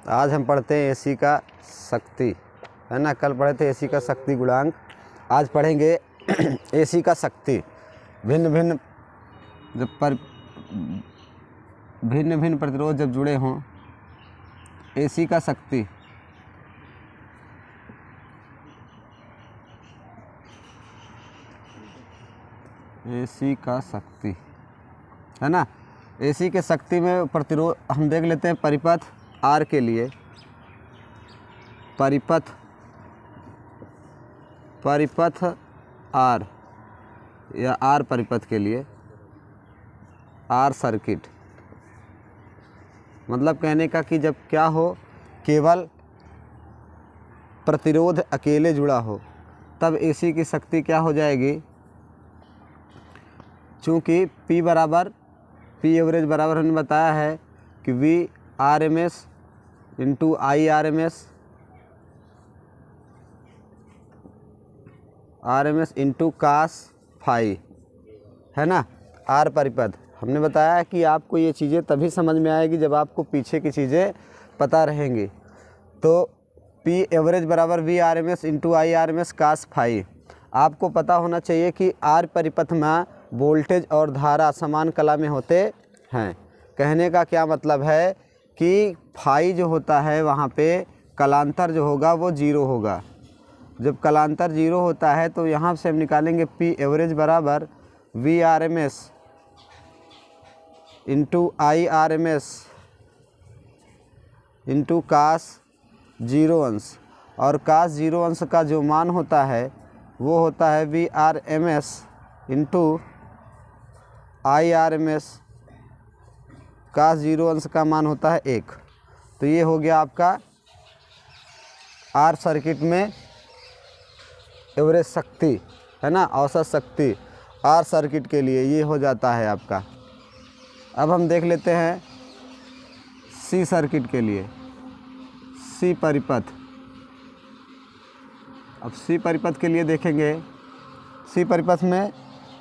आज हम पढ़ते हैं एसी का शक्ति, है ना। कल पढ़े थे एसी का शक्ति गुणांक, आज पढ़ेंगे एसी का शक्ति। भिन्न भिन्न प्रतिरोध जब जुड़े हों, एसी का शक्ति। एसी का शक्ति, है ना। एसी के शक्ति में प्रतिरोध हम देख लेते हैं। परिपथ आर के लिए, परिपथ आर या आर परिपथ के लिए, आर सर्किट, मतलब कहने का कि जब क्या हो, केवल प्रतिरोध अकेले जुड़ा हो, तब एसी की शक्ति क्या हो जाएगी। चूँकि P एवरेज बराबर हमने बताया है कि VRMS into RMS into cos phi, है ना। आर परिपथ हमने बताया कि आपको ये चीज़ें तभी समझ में आएगी जब आपको पीछे की चीज़ें पता रहेंगी। तो P एवरेज बराबर VRMS into IRMS cos phi. आपको पता होना चाहिए कि आर परिपथ में वोल्टेज और धारा समान कला में होते हैं। कहने का क्या मतलब है कि फाई जो होता है वहाँ पे कलांतर जो होगा वो जीरो होगा। जब कलांतर जीरो होता है तो यहाँ से हम निकालेंगे P एवरेज बराबर VRMS into IRMS into cos zero अंश, और कास जीरो अंश का जो मान होता है वो होता है VRMS into IRMS, cos zero अंश का मान होता है 1। तो ये हो गया आपका आर सर्किट में एवरेज शक्ति, है ना, औसत शक्ति आर सर्किट के लिए ये हो जाता है आपका। अब हम देख लेते हैं सी सर्किट के लिए, सी परिपथ। अब सी परिपथ के लिए देखेंगे, सी परिपथ में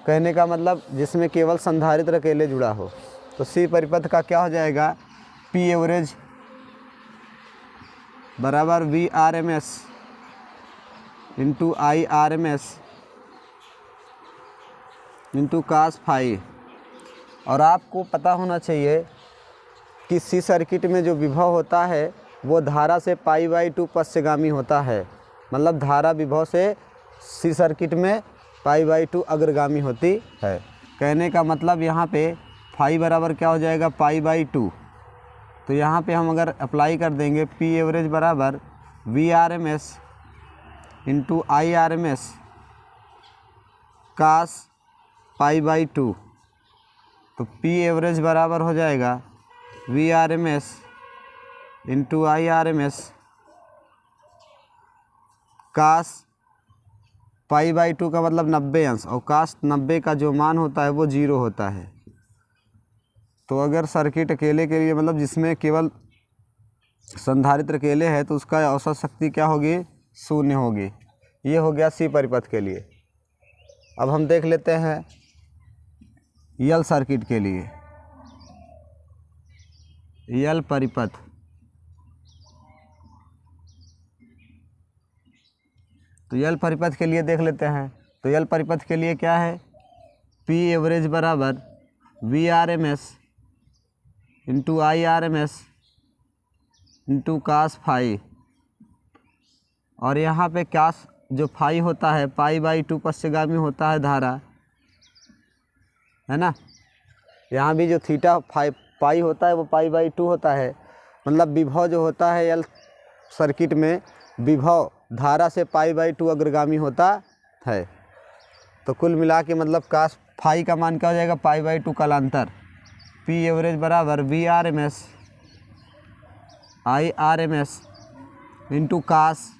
कहने का मतलब जिसमें केवल संधारित्र अकेले जुड़ा हो, तो सी परिपथ का क्या हो जाएगा। P एवरेज बराबर VRMS into IRMS into cos phi. और आपको पता होना चाहिए कि सी सर्किट में जो विभव होता है वो धारा से π/2 पश्चगामी होता है। मतलब धारा विभव से सी सर्किट में π/2 अग्रगामी होती है। कहने का मतलब यहाँ पे फाई बराबर क्या हो जाएगा, π/2। तो यहाँ पे हम अगर अप्लाई कर देंगे P एवरेज बराबर VRMS इंटू IRMS कास π/2, तो P एवरेज बराबर हो जाएगा VRMS इंटू IRMS कास π/2 का मतलब 90 अंश, और कास 90 का जो मान होता है वो जीरो होता है। तो अगर सर्किट अकेले के लिए, मतलब जिसमें केवल संधारित्र अकेले है, तो उसका औसत शक्ति क्या होगी, 0 होगी। ये हो गया सी परिपथ के लिए। अब हम देख लेते हैं यल सर्किट के लिए, यल परिपथ। तो यल परिपथ के लिए देख लेते हैं। तो यल परिपथ के लिए क्या है, P एवरेज बराबर VRMS into IRMS into cos phi. और यहाँ पे कास जो फाई होता है π/2 पश्चगामी होता है धारा, है ना। यहाँ भी जो थीटा पाई होता है वो π/2 होता है। मतलब विभव जो होता है यल सर्किट में, विभव धारा से π/2 अग्रगामी होता है। तो कुल मिला के मतलब कास फाई का मान क्या हो जाएगा, π/2 कलांतर। P एवरेज बराबर VRMS IRMS इंटू कास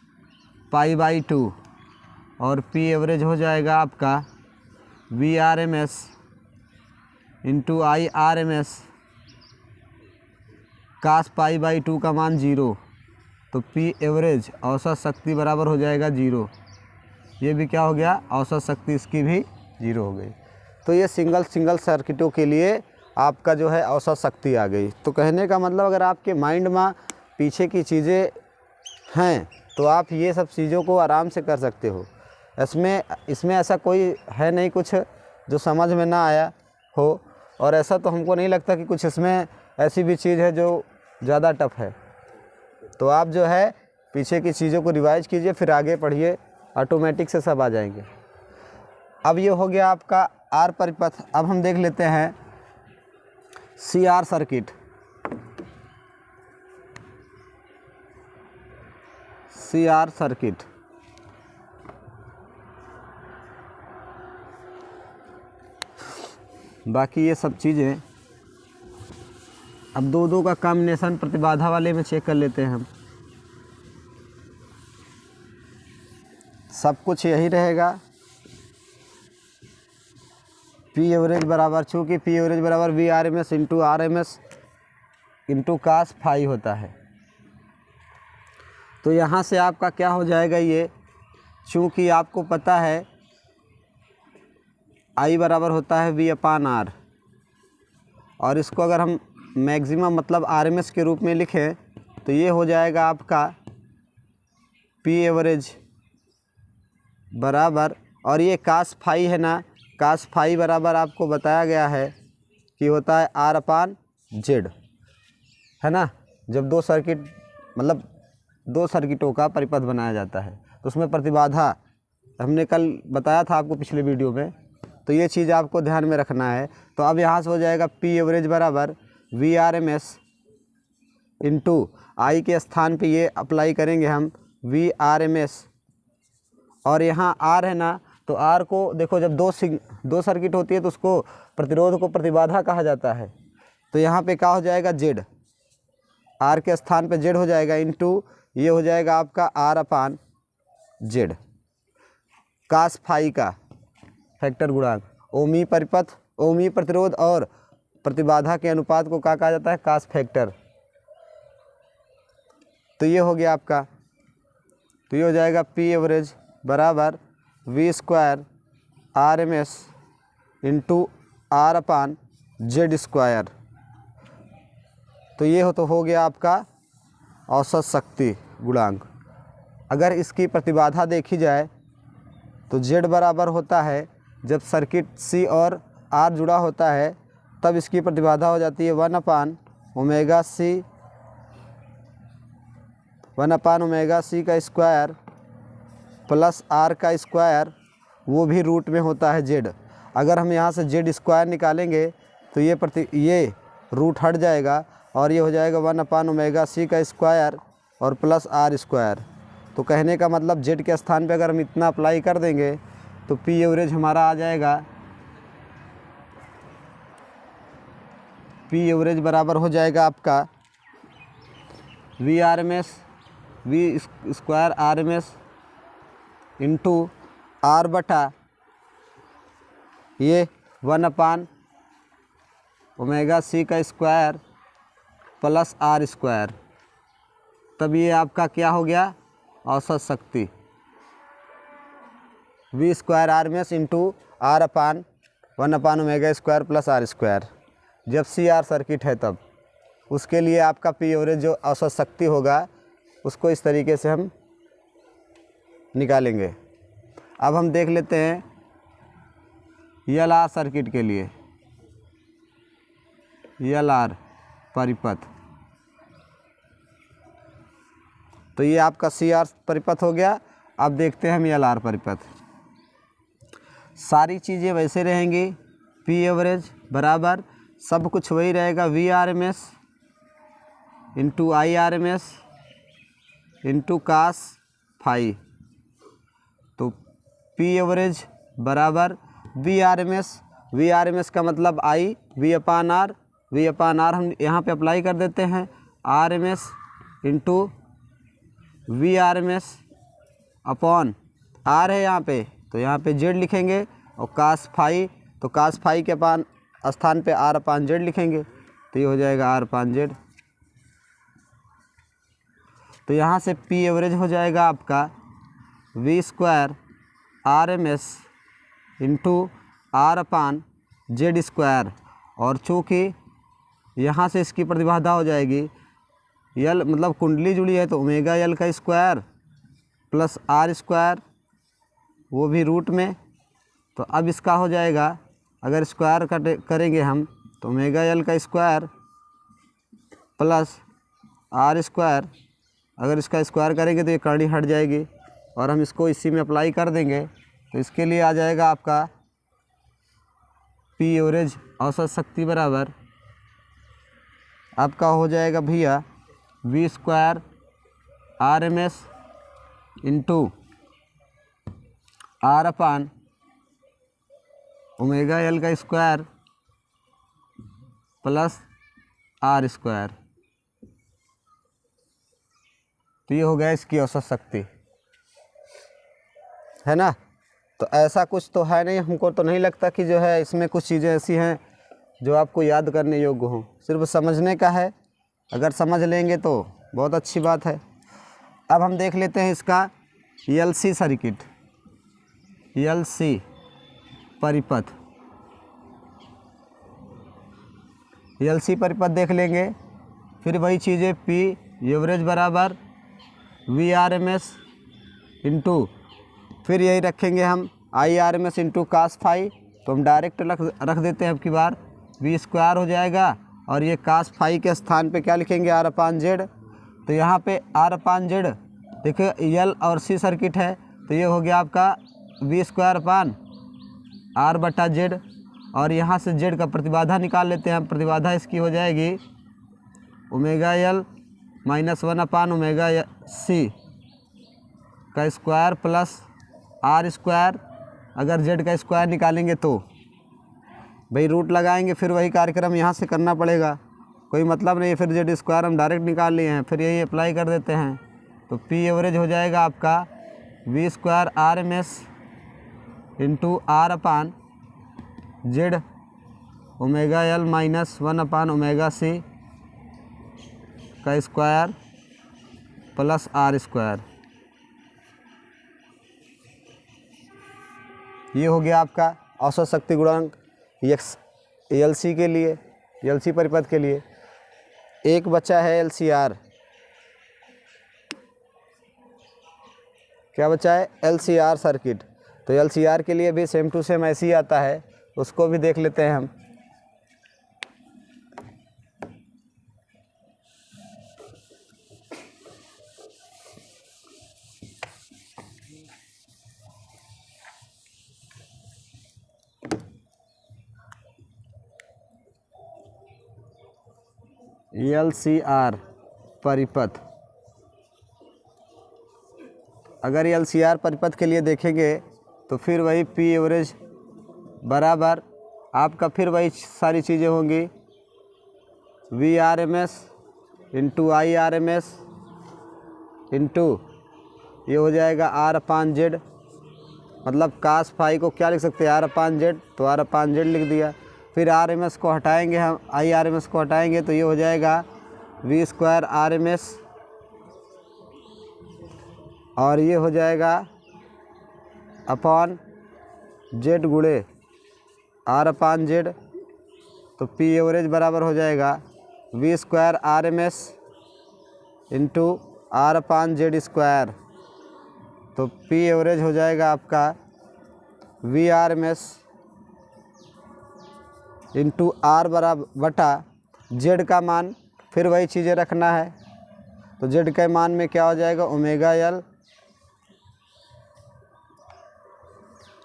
π/2, और P एवरेज हो जाएगा आपका VRMS इंटू IRMS कास π/2 का मान 0। तो P एवरेज औसत शक्ति बराबर हो जाएगा 0। ये भी क्या हो गया, औसत शक्ति इसकी भी 0 हो गई। तो ये सिंगल सर्किटों के लिए आपका जो है औसत शक्ति आ गई। तो कहने का मतलब अगर आपके माइंड में पीछे की चीज़ें हैं तो आप ये सब चीज़ों को आराम से कर सकते हो। इसमें ऐसा कोई है नहीं कुछ जो समझ में ना आया हो, और ऐसा तो हमको नहीं लगता कि कुछ इसमें ऐसी भी चीज़ है जो ज़्यादा टफ है। तो आप जो है पीछे की चीज़ों को रिवाइज कीजिए, फिर आगे पढ़िए, ऑटोमेटिक से सब आ जाएंगे। अब ये हो गया आपका आर परिपथ। अब हम देख लेते हैं C R circuit. C R circuit बाकी ये सब चीज़ें अब दो का कॉम्बिनेशन प्रतिबाधा वाले में चेक कर लेते हैं हम। सब कुछ यही रहेगा। पी एवरेज बराबर, चूँकि पी एवरेज बराबर V R M S into R M S into cos phi होता है। तो यहाँ से आपका क्या हो जाएगा, ये चूँकि आपको पता है आई बराबर होता है वी अपान आर, और इसको अगर हम मैक्सिमम मतलब आर एम एस के रूप में लिखें तो ये हो जाएगा आपका पी एवरेज बराबर, और ये कास फाई है ना, कास फाई बराबर आपको बताया गया है कि होता है आर अपान जेड, है ना। जब दो सर्किट मतलब दो सर्किटों का परिपथ बनाया जाता है तो उसमें प्रतिबाधा हमने कल बताया था आपको पिछले वीडियो में, तो ये चीज़ आपको ध्यान में रखना है। तो अब यहाँ से हो जाएगा पी एवरेज बराबर V R M S into I के स्थान पे ये अप्लाई करेंगे हम वी आर एम एस, और यहाँ आर है ना, तो आर को देखो जब दो सर्किट होती है तो उसको प्रतिरोध को प्रतिबाधा कहा जाता है। तो यहाँ पे क्या हो जाएगा, जेड, आर के स्थान पे जेड हो जाएगा इंटू ये हो जाएगा आपका R upon Z, cos phi का फैक्टर गुणांक। ओमी परिपथ, ओमी प्रतिरोध और प्रतिबाधा के अनुपात को क्या कहा जाता है, कास फैक्टर। तो ये हो गया आपका, तो ये हो जाएगा पी एवरेज बराबर V square R M S into R upon Z square. तो ये हो गया आपका औसत शक्ति गुणांक। अगर इसकी प्रतिबाधा देखी जाए तो जेड बराबर होता है, जब सर्किट सी और आर जुड़ा होता है तब इसकी प्रतिबाधा हो जाती है 1 अपान ओमेगा सी का स्क्वायर प्लस आर का स्क्वायर, वो भी रूट में होता है जेड। अगर हम यहाँ से जेड स्क्वायर निकालेंगे तो ये रूट हट जाएगा और ये हो जाएगा 1 अपान ओमेगा सी का स्क्वायर और प्लस आर स्क्वायर। तो कहने का मतलब जेड के स्थान पे अगर हम इतना अप्लाई कर देंगे तो पी एवरेज हमारा आ जाएगा, पी एवरेज बराबर हो जाएगा आपका V R M S V square R M S into R बटा ये 1 अपान ओमेगा सी का स्क्वायर प्लस आर स्क्वायर। तब ये आपका क्या हो गया, औसत शक्ति V square R M S into R upon 1 upon omega square plus R square. जब सी आर सर्किट है तब उसके लिए आपका पी एवरेज जो औसत शक्ति होगा उसको इस तरीके से हम निकालेंगे। अब हम देख लेते हैं एल आर सर्किट के लिए, एल आर परिपथ। तो ये आपका सी आर परिपथ हो गया। अब देखते हैं हम एल आर परिपथ। सारी चीज़ें वैसे रहेंगी, पी एवरेज बराबर सब कुछ वही रहेगा V R M S into I R M S into cos phi. तो पी एवरेज बराबर वी आर एम एस का मतलब आई, वी अपान आर हम यहाँ पे अप्लाई कर देते हैं, R M S into V R M S upon R है यहाँ पे तो यहाँ पे जेड लिखेंगे, और कास फाई तो कास फाई के अपान स्थान पे आर अपान जेड लिखेंगे, तो ये हो जाएगा आर अपान जेड। तो यहाँ से पी एवरेज हो जाएगा आपका V square R M S into R upon Z square, और चूँकि यहाँ से इसकी प्रतिबाधा हो जाएगी यल मतलब कुंडली जुड़ी है तो ओमेगा यल का स्क्वायर प्लस आर स्क्वायर, वो भी रूट में। तो अब इसका हो जाएगा, अगर स्क्वायर करेंगे हम तो ओमेगा यल का स्क्वायर प्लस आर स्क्वायर, अगर इसका स्क्वायर करेंगे तो ये करनी हट जाएगी और हम इसको इसी में अप्लाई कर देंगे। तो इसके लिए आ जाएगा आपका पी एवरेज औसत शक्ति बराबर आपका हो जाएगा भैया V square R M S into R upon omega L का स्क्वायर प्लस आर स्क्वायर। तो ये हो गया इसकी औसत शक्ति, है ना। तो ऐसा कुछ तो है नहीं, हमको तो नहीं लगता कि जो है इसमें कुछ चीज़ें ऐसी हैं जो आपको याद करने योग्य हों, सिर्फ समझने का है। अगर समझ लेंगे तो बहुत अच्छी बात है। अब हम देख लेते हैं इसका एलसी सर्किट, एलसी परिपथ, एलसी परिपथ देख लेंगे। फिर वही चीज़ें पी एवरेज बराबर V R M S into, फिर यही रखेंगे हम I R M S into cos phi. तो हम डायरेक्ट रख देते हैं अब की बार, वी स्क्वायर हो जाएगा और ये कास फाई के स्थान पे क्या लिखेंगे आर अपान जेड। तो यहाँ पे आर अपान जेड देखिए यल और सी सर्किट है, तो ये हो गया आपका वी स्क्वायर अपान आर बटा जेड। और यहाँ से जेड का प्रतिबाधा निकाल लेते हैं हम। प्रतिबाधा इसकी हो जाएगी ओमेगा यल माइनस 1 अपान ओमेगा सी का स्क्वायर प्लस आर स्क्वायर। अगर जेड का स्क्वायर निकालेंगे तो भाई रूट लगाएंगे, फिर वही कार्यक्रम यहाँ से करना पड़ेगा, कोई मतलब नहीं है। फिर जेड स्क्वायर हम डायरेक्ट निकाल लिए हैं, फिर यही अप्लाई कर देते हैं। तो पी एवरेज हो जाएगा आपका V square R M S into R upon Z omega L minus 1 upon omega C का स्क्वायर प्लस आर स्क्वायर। ये हो गया आपका औसत शक्ति गुणांक एलसी के लिए, एलसी परिपथ के लिए। एक बचा है एलसीआर, क्या बचा है एलसीआर सर्किट। तो एलसीआर के लिए भी सेम टू सेम ऐसे ही आता है, उसको भी देख लेते हैं हम। एलसीआर परिपथ, अगर एलसीआर परिपथ के लिए देखेंगे तो फिर वही पी एवरेज बराबर आपका फिर वही सारी चीज़ें होंगी V R M S into I R M S into ये हो जाएगा आर अपान जेड। मतलब कास फाई को क्या लिख सकते हैं आर अपान जेड, तो आर अपान जेड लिख दिया। फिर आर एम एस को हटाएंगे हम, आई आर एम एस को हटाएंगे तो ये हो जाएगा V square R M S और ये हो जाएगा अपॉन जेड गुणे आर अपान जेड। तो पी एवरेज बराबर हो जाएगा V square R M S into R upon Z square. तो पी एवरेज हो जाएगा आपका V R M S into R बराबर बटा जेड का मान, फिर वही चीज़ें रखना है। तो जेड के मान में क्या हो जाएगा omega L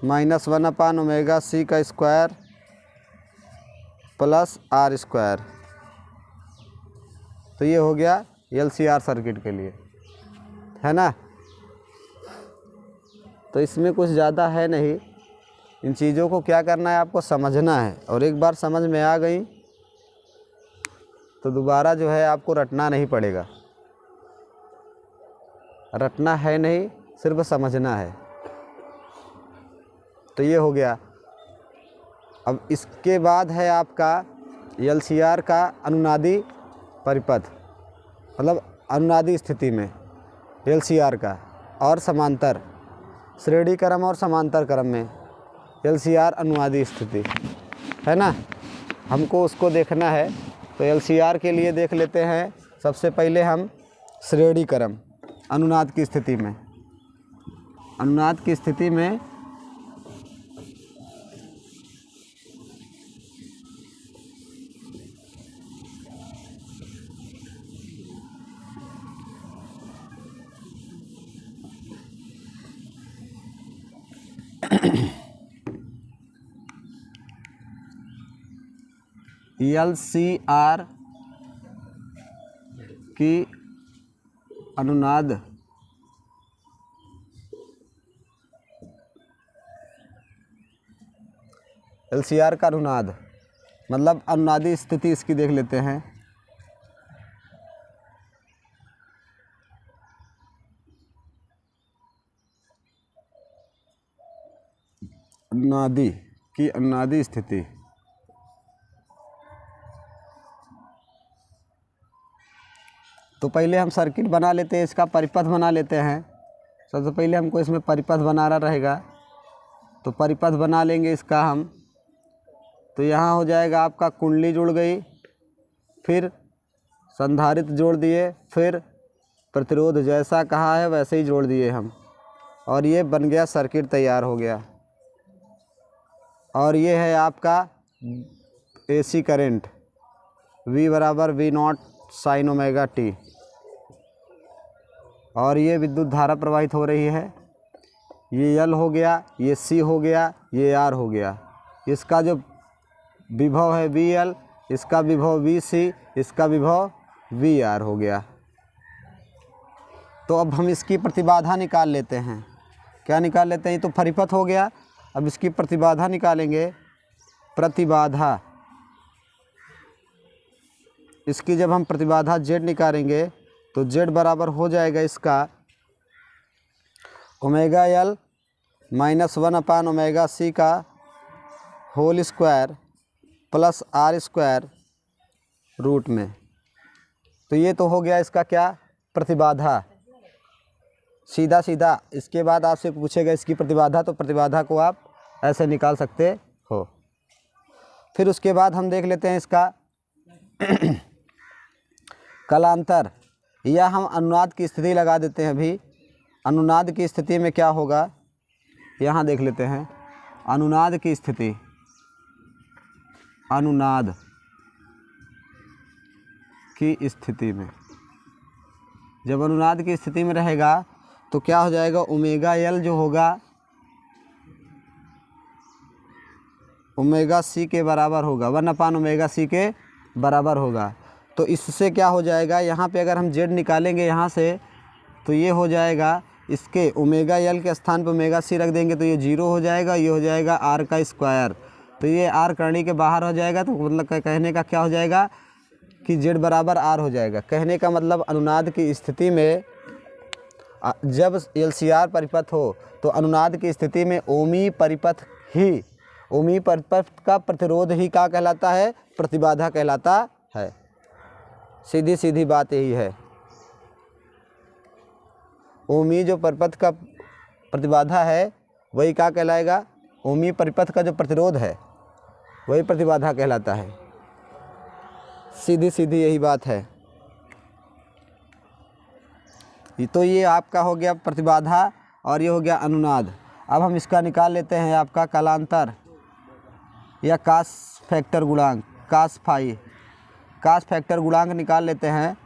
minus 1 upon omega C का स्क्वायर प्लस आर स्क्वायर। तो ये हो गया एलसीआर सर्किट के लिए, है ना। तो इसमें कुछ ज़्यादा है नहीं, इन चीज़ों को क्या करना है आपको समझना है। और एक बार समझ में आ गई तो दोबारा जो है आपको रटना नहीं पड़ेगा, रटना है नहीं, सिर्फ समझना है। तो ये हो गया। अब इसके बाद है आपका एलसीआर का अनुनादी परिपथ, मतलब अनुनादी स्थिति में एलसीआर का, और समांतर श्रेणी क्रम और समांतर क्रम में एलसीआर अनुनादी स्थिति, है ना। हमको उसको देखना है। तो एलसीआर के लिए देख लेते हैं सबसे पहले हम श्रेणी क्रम अनुनाद की स्थिति में, अनुनाद की स्थिति में LCR की अनुनाद LCR का अनुनाद मतलब अनुनादी स्थिति इसकी देख लेते हैं। अनुनादी की अनुनादी स्थिति तो पहले हम सर्किट बना लेते हैं, इसका परिपथ बना लेते हैं। सबसे पहले हमको इसमें परिपथ बनाना रहेगा, तो परिपथ बना लेंगे इसका हम। तो यहाँ हो जाएगा आपका कुंडली जुड़ गई, फिर संधारित्र जोड़ दिए, फिर प्रतिरोध जैसा कहा है वैसे ही जोड़ दिए हम, और ये बन गया सर्किट, तैयार हो गया। और ये है आपका AC करंट V बराबर V0 साइन ओमेगा t, और ये विद्युत धारा प्रवाहित हो रही है। ये L हो गया, ये C हो गया, ये R हो गया। इसका जो विभव है VL, इसका विभव VC, इसका विभव VR हो गया। तो अब हम इसकी प्रतिबाधा निकाल लेते हैं। क्या निकाल लेते हैं? ये तो परिपथ हो गया, अब इसकी प्रतिबाधा निकालेंगे। प्रतिबाधा, इसकी जब हम प्रतिबाधा Z निकालेंगे तो Z बराबर हो जाएगा इसका omega L minus 1 omega C का whole square plus R square root में। तो ये तो हो गया इसका क्या, प्रतिबाधा। सीधा सीधा इसके बाद आपसे पूछेगा इसकी प्रतिबाधा, तो प्रतिबाधा को आप ऐसे निकाल सकते हो। फिर उसके बाद हम देख लेते हैं इसका कलांतर, या हम अनुनाद की स्थिति लगा देते हैं। अभी अनुनाद की स्थिति में क्या होगा यहाँ देख लेते हैं। अनुनाद की स्थिति, अनुनाद की स्थिति में जब अनुनाद की स्थिति में रहेगा तो क्या हो जाएगा, ओमेगा L जो होगा ओमेगा C के बराबर होगा, 1 ओमेगा C के बराबर होगा। तो इससे क्या हो जाएगा, यहाँ पे अगर हम Z निकालेंगे यहाँ से, तो ये हो जाएगा इसके ओमेगा L के स्थान पर ओमेगा C रख देंगे तो ये 0 हो जाएगा, ये हो जाएगा R का स्क्वायर। तो ये R करनी के बाहर हो जाएगा, तो मतलब कहने का क्या हो जाएगा कि Z बराबर R हो जाएगा। कहने का मतलब अनुनाद की स्थिति में जब LCR परिपथ हो तो अनुनाद की स्थिति में ओमी परिपथ का प्रतिरोध ही क्या कहलाता है, प्रतिबाधा कहलाता है। सीधी सीधी बात यही है। ओमी जो परिपथ का प्रतिबाधा है वही क्या कहलाएगा, ओमी परिपथ का जो प्रतिरोध है वही प्रतिबाधा कहलाता है। सीधी सीधी यही बात है। तो ये आपका हो गया प्रतिबाधा और ये हो गया अनुनाद। अब हम इसका निकाल लेते हैं आपका कलांतर या कास फैक्टर गुणांक, कास फाई, कास फैक्टर गुणांक निकाल लेते हैं।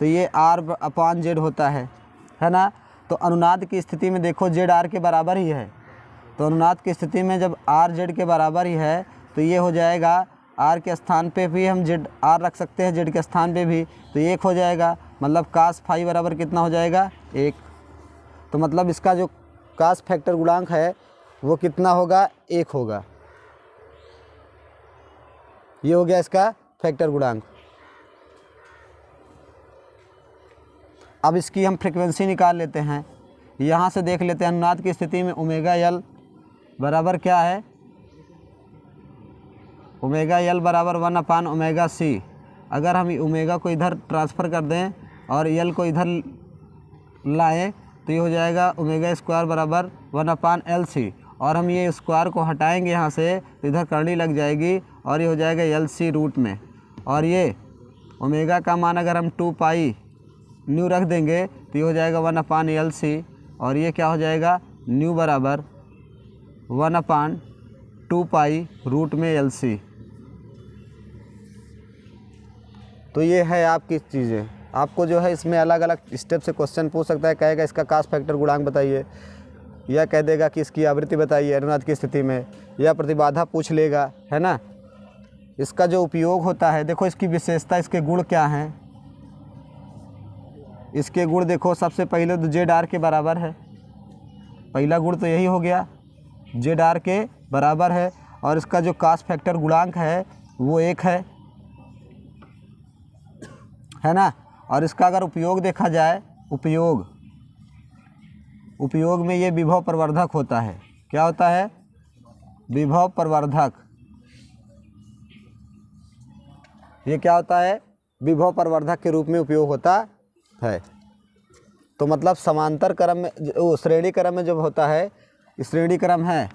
तो ये R/Z होता है ना। तो अनुनाद की स्थिति में देखो Z R के बराबर ही है, तो अनुनाद की स्थिति में जब R Z के बराबर ही है तो ये हो जाएगा R के स्थान पे भी हम Z R रख सकते हैं, Z के स्थान पे भी, तो 1 हो जाएगा। मतलब कास फाई बराबर कितना हो जाएगा, 1। तो मतलब इसका जो कास फैक्टर गुणांक है वो कितना होगा, 1 होगा। ये हो गया इसका फैक्टर गुणांक। अब इसकी हम फ्रीक्वेंसी निकाल लेते हैं। यहाँ से देख लेते हैं अनुनाद की स्थिति में ओमेगा L बराबर क्या है, ओमेगा L बराबर 1 ओमेगा C। अगर हम ओमेगा को इधर ट्रांसफ़र कर दें और L को इधर लाएं तो ये हो जाएगा ओमेगा स्क्वायर बराबर 1 LC। और हम ये स्क्वायर को हटाएंगे यहाँ से तो इधर करनी लग जाएगी और ये हो जाएगा LC रूट में, और ये ओमेगा का मान अगर हम 2 पाई न्यू रख देंगे तो ये हो जाएगा 1/LC, और ये क्या हो जाएगा न्यू बराबर 1/2 पाई रूट में LC। तो ये है आपकी चीज़ें। आपको जो है इसमें अलग अलग स्टेप से क्वेश्चन पूछ सकता है, कहेगा इसका कास्ट फैक्टर गुणांक बताइए, या कह देगा कि इसकी आवृत्ति बताइए अनुनाद की स्थिति में, या प्रतिबाधा पूछ लेगा, है ना। इसका जो उपयोग होता है, देखो इसकी विशेषता, इसके गुण क्या हैं। इसके गुण देखो, सबसे पहले तो ZR के बराबर है, पहला गुण तो यही हो गया, ZR के बराबर है, और इसका जो कास्ट फैक्टर गुणांक है वो 1 है ना। और इसका अगर उपयोग देखा जाए, उपयोग में ये विभव प्रवर्धक होता है। क्या होता है? विभव प्रवर्धक। ये क्या होता है? विभव प्रवर्धक के रूप में उपयोग होता है। तो मतलब समांतर क्रम में, श्रेणी क्रम में जब होता है, श्रेणी क्रम है,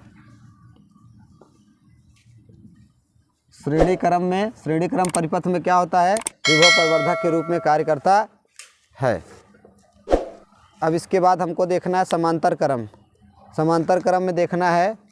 श्रेणी क्रम परिपथ में क्या होता है? विभव प्रवर्धक के रूप में कार्य करता है। अब इसके बाद हमको देखना है समांतर क्रम। समांतर क्रम में देखना है